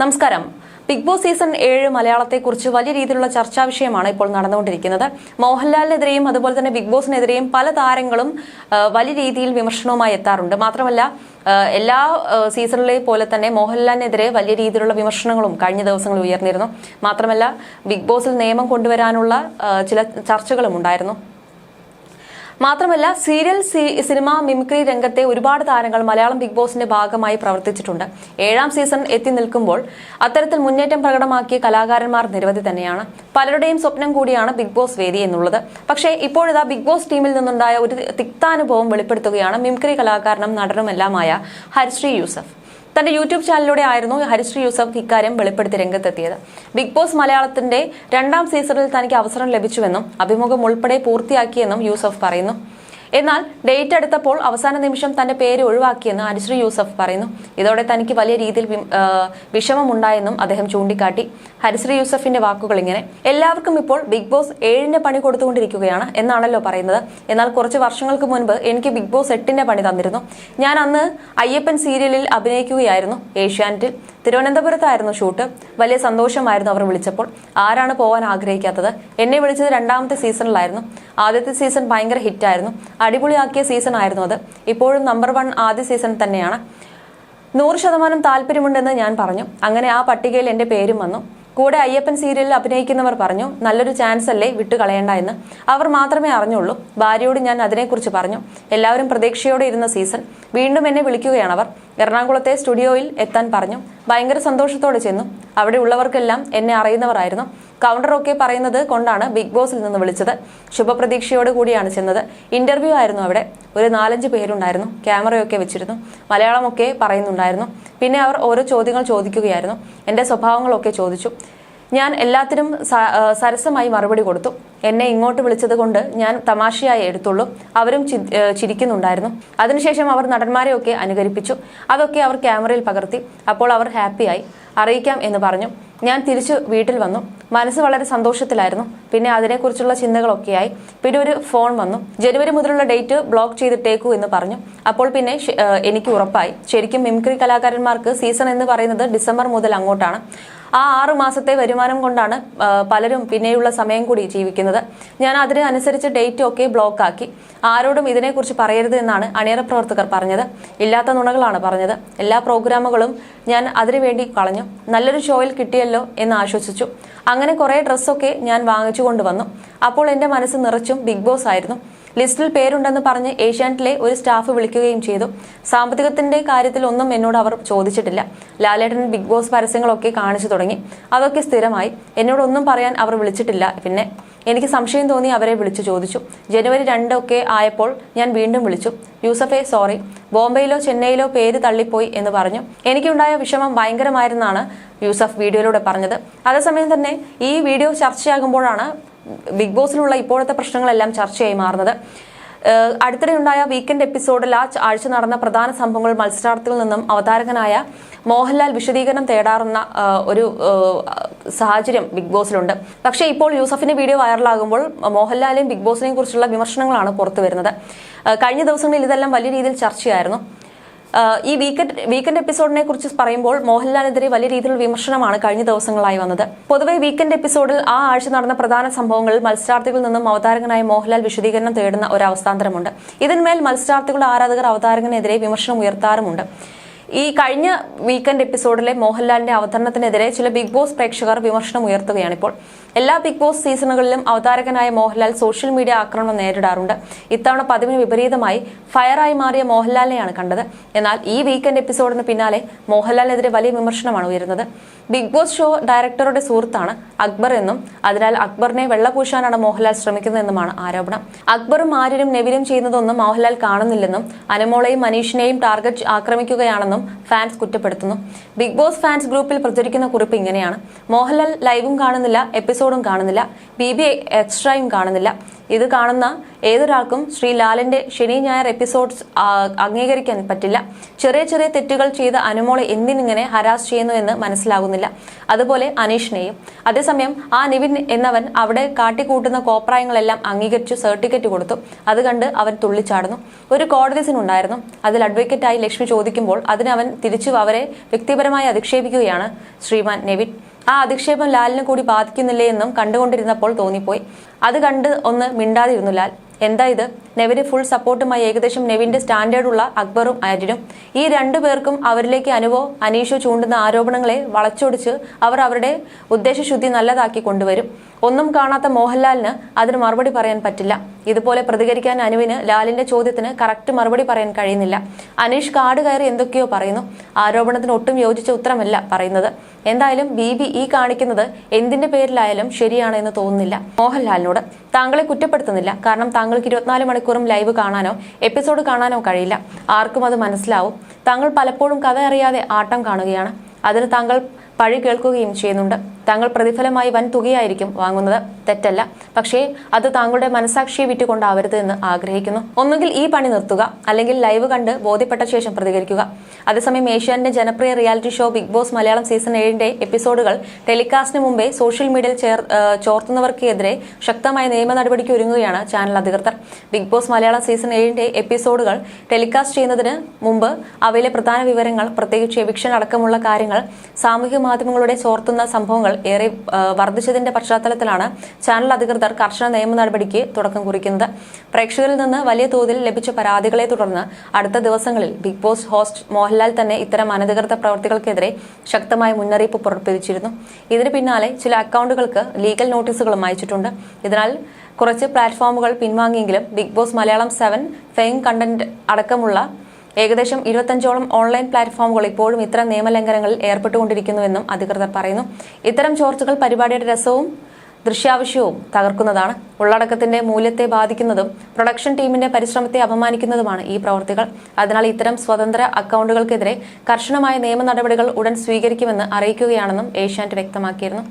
നമസ്കാരം. Big boss season 7 മലയാളത്തെക്കുറിച്ച് വലിയ രീതിയിലുള്ള ചർച്ചാ വിഷയമാണ് ഇപ്പോൾ നടന്നുകൊണ്ടിരിക്കുന്നത്. മോഹൻലാലിനെതിരെയും അതുപോലെ തന്നെ ബിഗ് ബോസിനെതിരെയും പല താരങ്ങളും വലിയ രീതിയിൽ വിമർശനവുമായി എത്താറുണ്ട്. മാത്രമല്ല എല്ലാ സീസണിലെ പോലെ തന്നെ മോഹൻലാലിനെതിരെ വലിയ രീതിയിലുള്ള വിമർശനങ്ങളും കഴിഞ്ഞ ദിവസങ്ങളിൽ ഉയർന്നിരുന്നു. മാത്രമല്ല ബിഗ് ബോസിൽ നിയമം കൊണ്ടുവരാനുള്ള ചില ചർച്ചകളും ഉണ്ടായിരുന്നു. മാത്രമല്ല സീരിയൽ സിനിമ മിമിക്രി രംഗത്തെ ഒരുപാട് താരങ്ങൾ മലയാളം ബിഗ് ബോസിന്റെ ഭാഗമായി പ്രവർത്തിച്ചിട്ടുണ്ട്. 7ാം സീസൺ എത്തി നിൽക്കുമ്പോൾ അത്തരത്തിൽ മുന്നേറ്റം പ്രകടമാക്കിയ കലാകാരന്മാർ നിരവധി തന്നെയാണ്. പലരുടെയും സ്വപ്നം കൂടിയാണ് ബിഗ് ബോസ് വേദി എന്നുള്ളത്. പക്ഷേ ഇപ്പോഴിതാ ബിഗ് ബോസ് ടീമിൽ നിന്നുണ്ടായ ഒരു തിക്താനുഭവം വെളിപ്പെടുത്തുകയാണ് മിമിക്രി കലാകാരനും നടനുമെല്ലാമായ ഹരിശ്രീ യൂസഫ്. തന്റെ യൂട്യൂബ് ചാനലിലൂടെ ആയിരുന്നു ഹരിശ്രീ യൂസഫ് ഇക്കാര്യം വെളിപ്പെടുത്തി രംഗത്തെത്തിയത്. ബിഗ് ബോസ് മലയാളത്തിന്റെ 2ാം സീസണിൽ തനിക്ക് അവസരം ലഭിച്ചുവെന്നും അഭിമുഖം ഉൾപ്പെടെ പൂർത്തിയാക്കിയെന്നും യൂസഫ് പറയുന്നു. എന്നാൽ ഡേറ്റ് എടുത്തപ്പോൾ അവസാന നിമിഷം തന്റെ പേര് ഒഴിവാക്കിയെന്ന് ഹരിശ്രീ യൂസഫ് പറയുന്നു. ഇതോടെ തനിക്ക് വലിയ രീതിയിൽ വിഷമമുണ്ടായെന്നും അദ്ദേഹം ചൂണ്ടിക്കാട്ടി. ഹരിശ്രീ യൂസഫിന്റെ വാക്കുകൾ ഇങ്ങനെ: എല്ലാവർക്കും ഇപ്പോൾ ബിഗ് ബോസ് 7ന്റെ പണി കൊടുത്തുകൊണ്ടിരിക്കുകയാണ് എന്നാണല്ലോ പറയുന്നത്. എന്നാൽ കുറച്ച് വർഷങ്ങൾക്ക് മുൻപ് എനിക്ക് ബിഗ് ബോസ് 8ന്റെ പണി തന്നിരുന്നു. ഞാൻ അന്ന് അയ്യപ്പൻ സീരിയലിൽ അഭിനയിക്കുകയായിരുന്നു. ഏഷ്യാനെറ്റിൽ തിരുവനന്തപുരത്തായിരുന്നു ഷൂട്ട്. വലിയ സന്തോഷമായിരുന്നു അവർ വിളിച്ചപ്പോൾ. ആരാണ് പോകാൻ ആഗ്രഹിക്കാത്തത്? എന്നെ വിളിച്ചത് 2ാമത്തെ സീസണിലായിരുന്നു. ആദ്യത്തെ സീസൺ ഭയങ്കര ഹിറ്റായിരുന്നു. അടിപൊളിയാക്കിയ സീസൺ ആയിരുന്നു അത്. ഇപ്പോഴും നമ്പർ 1 ആദ്യ സീസൺ തന്നെയാണ്. 100% താല്പര്യമുണ്ടെന്ന് ഞാൻ പറഞ്ഞു. അങ്ങനെ ആ പട്ടികയിൽ എന്റെ പേരും വന്നു. കൂടെ അയ്യപ്പൻ സീരിയലിൽ അഭിനയിക്കുന്നവർ പറഞ്ഞു, നല്ലൊരു ചാൻസ് അല്ലേ, വിട്ടുകളയണ്ട എന്ന്. അവർ മാത്രമേ അറിഞ്ഞുള്ളൂ. ഭാര്യയോട് ഞാൻ അതിനെക്കുറിച്ച് പറഞ്ഞു. എല്ലാവരും പ്രതീക്ഷയോടെ ഇരുന്ന സീസൺ. വീണ്ടും എന്നെ വിളിക്കുകയാണ് അവർ. എറണാകുളത്തെ സ്റ്റുഡിയോയിൽ എത്താൻ പറഞ്ഞു. ഭയങ്കര സന്തോഷത്തോടെ ചെന്നു. അവിടെ ഉള്ളവർക്കെല്ലാം എന്നെ അറിയുന്നവരായിരുന്നു. കൗണ്ടറൊക്കെ പറയുന്നത് കൊണ്ടാണ് ബിഗ് ബോസിൽ നിന്ന് വിളിച്ചത്. ശുഭപ്രതീക്ഷയോട് കൂടിയാണ് ചെന്നത്. ഇന്റർവ്യൂ ആയിരുന്നു അവിടെ. ഒരു 4-5 പേരുണ്ടായിരുന്നു. ക്യാമറയൊക്കെ വെച്ചിരുന്നു. മലയാളമൊക്കെ പറയുന്നുണ്ടായിരുന്നു. പിന്നെ അവർ ഓരോ ചോദ്യങ്ങൾ ചോദിക്കുകയായിരുന്നു. എന്റെ സ്വഭാവങ്ങളൊക്കെ ചോദിച്ചു. ഞാൻ എല്ലാത്തിനും സരസമായി മറുപടി കൊടുത്തു. എന്നെ ഇങ്ങോട്ട് വിളിച്ചത് കൊണ്ട് ഞാൻ തമാശയായി എടുത്തുള്ളൂ. അവരും ചിരിക്കുന്നുണ്ടായിരുന്നു. അതിനുശേഷം അവർ നടന്മാരെയൊക്കെ അനുകരിപ്പിച്ചു. അതൊക്കെ അവർ ക്യാമറയിൽ പകർത്തി. അപ്പോൾ അവർ ഹാപ്പിയായി. അറിയിക്കാം എന്ന് പറഞ്ഞു. ഞാൻ തിരിച്ചു വീട്ടിൽ വന്നു. മനസ്സ് വളരെ സന്തോഷത്തിലായിരുന്നു. പിന്നെ അതിനെക്കുറിച്ചുള്ള ചിന്തകളൊക്കെയായി. പിന്നെ ഒരു ഫോൺ വന്നു. ജനുവരി മുതലുള്ള ഡേറ്റ് ബ്ലോക്ക് ചെയ്തിട്ടേക്കൂ എന്ന് പറഞ്ഞു. അപ്പോൾ പിന്നെ എനിക്ക് ഉറപ്പായി, ശരിക്കും മിമിക്രി കലാകാരന്മാർക്ക് സീസൺ എന്ന് പറയുന്നത് ഡിസംബർ മുതൽ അങ്ങോട്ടാണ്. ആ 6 മാസത്തെ വരുമാനം കൊണ്ടാണ് പലരും പിന്നെയുള്ള സമയം കൂടി ജീവിക്കുന്നത്. ഞാൻ അതിന് അനുസരിച്ച് ഡേറ്റ് ഒക്കെ ബ്ലോക്ക് ആക്കി. ആരോടും ഇതിനെക്കുറിച്ച് പറയരുത് എന്നാണ് അണിയറ പ്രവർത്തകർ പറഞ്ഞത്. ഇല്ലാത്ത നുണകളാണ് പറഞ്ഞത്. എല്ലാ പ്രോഗ്രാമുകളും ഞാൻ അതിനുവേണ്ടി കളഞ്ഞു. നല്ലൊരു ഷോയിൽ കിട്ടിയല്ലോ എന്ന് ആശ്വസിച്ചു. അങ്ങനെ കുറെ ഡ്രസ്സൊക്കെ ഞാൻ വാങ്ങിച്ചു കൊണ്ടുവന്നു. അപ്പോൾ എന്റെ മനസ്സ് നിറച്ചും ബിഗ് ബോസ് ആയിരുന്നു. ലിസ്റ്റിൽ പേരുണ്ടെന്ന് പറഞ്ഞ് ഏഷ്യാനെറ്റിലെ ഒരു സ്റ്റാഫ് വിളിക്കുകയും ചെയ്തു. സാമ്പത്തികത്തിന്റെ കാര്യത്തിൽ ഒന്നും എന്നോട് അവർ ചോദിച്ചിട്ടില്ല. ലാലേട്ടൻ ബിഗ് ബോസ് പരസ്യങ്ങളൊക്കെ കാണിച്ചു തുടങ്ങി. അതൊക്കെ സ്ഥിരമായി. എന്നോടൊന്നും പറയാൻ അവർ വിളിച്ചിട്ടില്ല. പിന്നെ എനിക്ക് സംശയം തോന്നി അവരെ വിളിച്ചു ചോദിച്ചു. ജനുവരി 2 ഒക്കെ ആയപ്പോൾ ഞാൻ വീണ്ടും വിളിച്ചു. യൂസഫേ സോറി, ബോംബെയിലോ ചെന്നൈയിലോ പേര് തള്ളിപ്പോയി എന്ന് പറഞ്ഞു. എനിക്കുണ്ടായ വിഷമം ഭയങ്കരമായിരുന്നാണ് യൂസഫ് വീഡിയോയിലൂടെ പറഞ്ഞത്. അതേസമയം തന്നെ ഈ വീഡിയോ ചർച്ചയാകുമ്പോഴാണ് ബിഗ് ബോസിലുള്ള ഇപ്പോഴത്തെ പ്രശ്നങ്ങളെല്ലാം ചർച്ചയായി മാറുന്നത്. അടുത്തിടെ ഉണ്ടായ വീക്കെൻഡ് എപ്പിസോഡിൽ ആ ആഴ്ച നടന്ന പ്രധാന സംഭവങ്ങൾ മത്സരാർത്ഥികളിൽ നിന്നും അവതാരകനായ മോഹൻലാൽ വിശദീകരണം തേടാറുന്ന ഒരു സാഹചര്യം ബിഗ് ബോസിലുണ്ട്. പക്ഷേ ഇപ്പോൾ യൂസഫിന്റെ വീഡിയോ വൈറലാകുമ്പോൾ മോഹൻലാലിനെയും ബിഗ് ബോസിനെയും കുറിച്ചുള്ള വിമർശനങ്ങളാണ് പുറത്തു വരുന്നത്. കഴിഞ്ഞ ദിവസങ്ങളിൽ ഇതെല്ലാം വലിയ രീതിയിൽ ചർച്ചയായിരുന്നു. ഈ വീക്കെൻഡ് എപ്പിസോഡിനെ കുറിച്ച് പറയുമ്പോൾ മോഹൻലാലിനെതിരെ വലിയ രീതിയിലുള്ള വിമർശനമാണ് കഴിഞ്ഞ ദിവസങ്ങളായി വന്നത്. പൊതുവെ വീക്കെൻഡ് എപ്പിസോഡിൽ ആ ആഴ്ച നടന്ന പ്രധാന സംഭവങ്ങളിൽ മത്സരാർത്ഥികളിൽ നിന്നും അവതാരകനായ മോഹൻലാൽ വിശദീകരണം തേടുന്ന ഒരു അവസ്ഥാന്തരമുണ്ട്. ഇതിന്മേൽ മത്സരാർത്ഥികളുടെ ആരാധകർ അവതാരകനെതിരെ വിമർശനം ഉയർത്താറുമുണ്ട്. ഈ കഴിഞ്ഞ വീക്കെൻഡ് എപ്പിസോഡിലെ മോഹൻലാലിന്റെ അവതരണത്തിനെതിരെ ചില ബിഗ് ബോസ് പ്രേക്ഷകർ വിമർശനം ഉയർത്തുകയാണിപ്പോൾ. എല്ലാ ബിഗ് ബോസ് സീസണുകളിലും അവതാരകനായ മോഹൻലാൽ സോഷ്യൽ മീഡിയ ആക്രമണം നേരിടാറുണ്ട്. ഇത്തവണ പതിവിന് വിപരീതമായി ഫയറായി മാറിയ മോഹൻലാലിനെയാണ് കണ്ടത്. എന്നാൽ ഈ വീക്കെൻഡ് എപ്പിസോഡിന് പിന്നാലെ മോഹൻലാലിനെതിരെ വലിയ വിമർശനമാണ് ഉയരുന്നത്. ബിഗ് ബോസ് ഷോ ഡയറക്ടറുടെ സുഹൃത്താണ് അക്ബർ എന്നും അതിനാൽ അക്ബറിനെ വെള്ളപൂശാനാണ് മോഹൻലാൽ ശ്രമിക്കുന്നതെന്നുമാണ് ആരോപണം. അക്ബറും ആര്യനും നെവിനും ചെയ്യുന്നതൊന്നും മോഹൻലാൽ കാണുന്നില്ലെന്നും അനുമോളെയും മനീഷിനെയും ടാർഗറ്റ് ആക്രമിക്കുകയാണെന്നും ഫാൻസ് കുറ്റപ്പെടുത്തുന്നു. ബിഗ് ബോസ് ഫാൻസ് ഗ്രൂപ്പിൽ പ്രചരിക്കുന്ന കുറിപ്പ് ഇങ്ങനെയാണ്: മോഹൻലാൽ ലൈവും കാണുന്നില്ല, എപ്പിസോഡും കാണുന്നില്ല, BB എക്സ്ട്രയും കാണുന്നില്ല. ഇത് കാണുന്ന ഏതൊരാൾക്കും ശ്രീ ലാലിന്റെ ശനി ഞായർ എപ്പിസോഡ്സ് അംഗീകരിക്കാൻ പറ്റില്ല. ചെറിയ ചെറിയ തെറ്റുകൾ ചെയ്ത അനുമോളെ എന്തിനിങ്ങനെ ഹരാസ് ചെയ്യുന്നു എന്ന് മനസ്സിലാകുന്നില്ല. അതുപോലെ അനീഷിനെയും. അതേസമയം ആ നിവിൻ എന്നവൻ അവിടെ കാട്ടിക്കൂട്ടുന്ന കോപ്രായങ്ങളെല്ലാം അംഗീകരിച്ചു സർട്ടിഫിക്കറ്റ് കൊടുത്തു. അത് കണ്ട് അവൻ തുള്ളിച്ചാടുന്നു. ഒരു കോടതി സീനുണ്ടായിരുന്നു. അതിൽ അഡ്വക്കേറ്റായി ലക്ഷ്മി ചോദിക്കുമ്പോൾ അതിന് അവൻ തിരിച്ചു അവരെ വ്യക്തിപരമായി അധിക്ഷേപിക്കുകയാണ് ശ്രീമാൻ നെവിൻ. ആ അധിക്ഷേപം ലാലിന് കൂടി ബാധിക്കുന്നില്ലേ എന്നും കണ്ടുകൊണ്ടിരുന്നപ്പോൾ തോന്നിപ്പോയി. അത് കണ്ട് ഒന്ന് മിണ്ടാതിരുന്നു ലാൽ. എന്താ ഇത്? നെവിന് ഫുൾ സപ്പോർട്ടുമായി ഏകദേശം നെവിന്റെ സ്റ്റാൻഡേർഡുള്ള അക്ബറും ആര്യനും. ഈ രണ്ടു പേർക്കും അവരിലേക്ക് അനുവോ അനീഷോ ചൂണ്ടുന്ന ആരോപണങ്ങളെ വളച്ചൊടിച്ച് അവർ അവരുടെ ഉദ്ദേശശുദ്ധി നല്ലതാക്കി കൊണ്ടുവരും. ഒന്നും കാണാത്ത മോഹൻലാലിന് അതിന് മറുപടി പറയാൻ പറ്റില്ല. ഇതുപോലെ പ്രതികരിക്കാൻ അനുവിന് ലാലിന്റെ ചോദ്യത്തിന് കറക്റ്റ് മറുപടി പറയാൻ കഴിയുന്നില്ല. അനീഷ് കാട് കയറി എന്തൊക്കെയോ പറയുന്നു. ആരോപണത്തിന് ഒട്ടും യോജിച്ച ഉത്തരമല്ല പറയുന്നത്. എന്തായാലും ബീബി ഈ കാണിക്കുന്നത് എന്തിന്റെ പേരിലായാലും ശരിയാണ് എന്ന് തോന്നുന്നില്ല മോഹൻലാലിനോട്. താങ്കളെ കുറ്റപ്പെടുത്തുന്നില്ല. കാരണം താങ്കൾക്ക് 24 മണിക്കൂറും ലൈവ് കാണാനോ എപ്പിസോഡ് കാണാനോ കഴിയില്ല. ആർക്കും അത് മനസ്സിലാവും. താങ്കൾ പലപ്പോഴും കഥ അറിയാതെ ആട്ടം കാണുകയാണ്. അതിന് താങ്കൾ പഴി കേൾക്കുകയും ചെയ്യുന്നുണ്ട്. താങ്കൾ പ്രതിഫലമായി വൻ തുകയായിരിക്കും വാങ്ങുന്നത്, തെറ്റല്ല. പക്ഷേ അത് താങ്കളുടെ മനസാക്ഷിയെ വിറ്റുകൊണ്ടാവരുത് എന്ന് ആഗ്രഹിക്കുന്നു. ഒന്നുകിൽ ഈ പണി നിർത്തുക, അല്ലെങ്കിൽ ലൈവ് കണ്ട് ബോധ്യപ്പെട്ട ശേഷം പ്രതികരിക്കുക. അതേസമയം ഏഷ്യാന്റെ ജനപ്രിയ reality show Bigg boss Malayalam season 7 എപ്പിസോഡുകൾ ടെലികാസ്റ്റിന് മുമ്പേ സോഷ്യൽ മീഡിയയിൽ ചോർത്തുന്നവർക്കെതിരെ ശക്തമായ നിയമ നടപടിക്ക് ഒരുങ്ങുകയാണ് ചാനൽ അധികൃതർ. ബിഗ് ബോസ് മലയാളം സീസൺ 7 എപ്പിസോഡുകൾ ടെലികാസ്റ്റ് ചെയ്യുന്നതിന് മുമ്പ് അവയിലെ പ്രധാന വിവരങ്ങൾ, പ്രത്യേകിച്ച് എവിക്ഷൻ അടക്കമുള്ള കാര്യങ്ങൾ സാമൂഹ്യ മാധ്യമങ്ങളുടെ ചോർത്തുന്ന സംഭവങ്ങൾ ഏറെ വർദ്ധിച്ചതിന്റെ പശ്ചാത്തലത്തിലാണ് ചാനൽ അധികൃതർ കർശന നിയമ നടപടിക്ക് തുടക്കം കുറിക്കുന്നത്. പ്രേക്ഷകരിൽ നിന്ന് വലിയ തോതിൽ ലഭിച്ച പരാതികളെ തുടർന്ന് അടുത്ത ദിവസങ്ങളിൽ ബിഗ് ബോസ് ഹോസ്റ്റ് മോഹൻലാൽ തന്നെ ഇത്തരം അനധികൃത പ്രവർത്തികൾക്കെതിരെ ശക്തമായ മുന്നറിയിപ്പ് പുറപ്പെടുവിച്ചിരുന്നു. ഇതിന് പിന്നാലെ ചില അക്കൗണ്ടുകൾക്ക് ലീഗൽ നോട്ടീസുകളും അയച്ചിട്ടുണ്ട്. ഇതിനാൽ കുറച്ച് പ്ലാറ്റ്ഫോമുകൾ പിൻവാങ്ങിയെങ്കിലും big boss Malayalam 7 fame content അടക്കമുള്ള ഏകദേശം 25ഓളം ഓൺലൈൻ പ്ലാറ്റ്ഫോമുകൾ ഇപ്പോഴും ഇത്തരം നിയമലംഘനങ്ങളിൽ ഏർപ്പെട്ടുകൊണ്ടിരിക്കുന്നുവെന്നും അധികൃതർ പറയുന്നു. ഇത്തരം ചോർച്ചകൾ പരിപാടിയുടെ രസവും ദൃശ്യാവശ്യവും തകർക്കുന്നതാണ്. ഉള്ളടക്കത്തിന്റെ മൂല്യത്തെ ബാധിക്കുന്നതും പ്രൊഡക്ഷൻ ടീമിന്റെ പരിശ്രമത്തെ അപമാനിക്കുന്നതുമാണ് ഈ പ്രവൃത്തികൾ. അതിനാൽ ഇത്തരം സ്വതന്ത്ര അക്കൗണ്ടുകൾക്കെതിരെ കർശനമായ നിയമ നടപടികൾ ഉടൻ സ്വീകരിക്കുമെന്ന് അറിയിക്കുകയാണെന്നും ഏഷ്യാനെറ്റ് വ്യക്തമാക്കിയിരുന്നു.